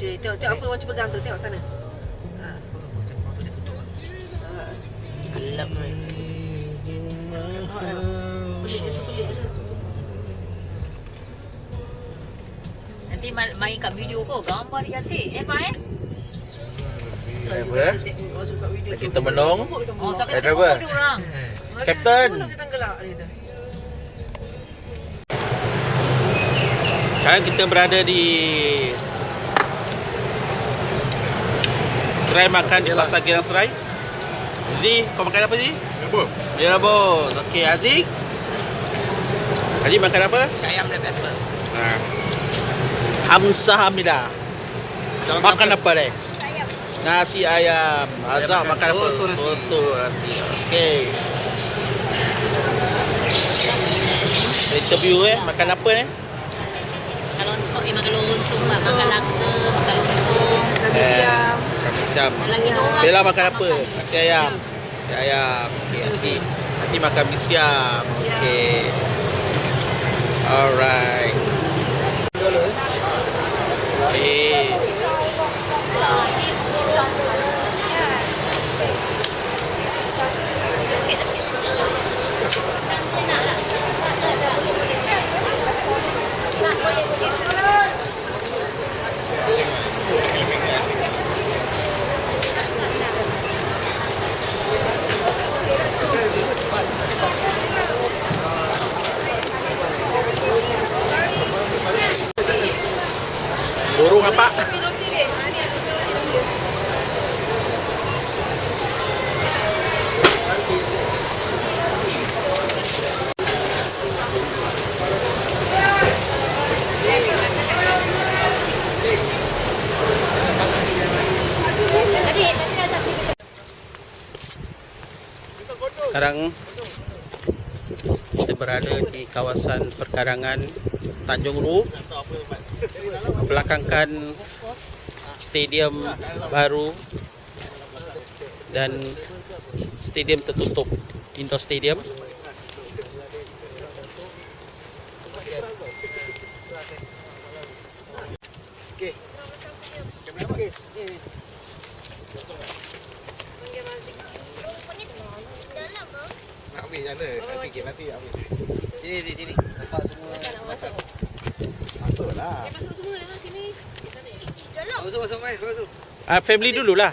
Dia tengok apa macam pegang tu, tengok sana. Gelap ni. Nanti main kat video kau, gambar dia cantik. Pak Driver kita menung. Oh, so Driver. Orang. Captain. Sekarang kita berada di gerai makan di Pasar Geylang Serai. Jadi kau makan apa sih? Rebus. Okey, Aziz. Aziz makan apa? Ayam black pepper. Hamzah Hamidah. Makan apa deh? Nasi ayam. Azam makan apa? Soto nasi. Okey. Interview makan apa ni? Makan lontong, makan lontong lah. Makan laksa, makan lontong. Kami siam. Bella makan apa? Nasi ayam. Nasi ayam. Okey, nanti makan mi siam. Okey. Alright. Baik. Burung apa? Sekarang kita berada di kawasan perkarangan Tanjung Ru, membelakangkan stadium baru dan stadium tertutup, indoor stadium. Okey. Kamera guys. Ni. Nak ambil jana, nanti ambil. Sini. Nampak semua. Masuklah. Masuk semua dalam sini. Family dululah.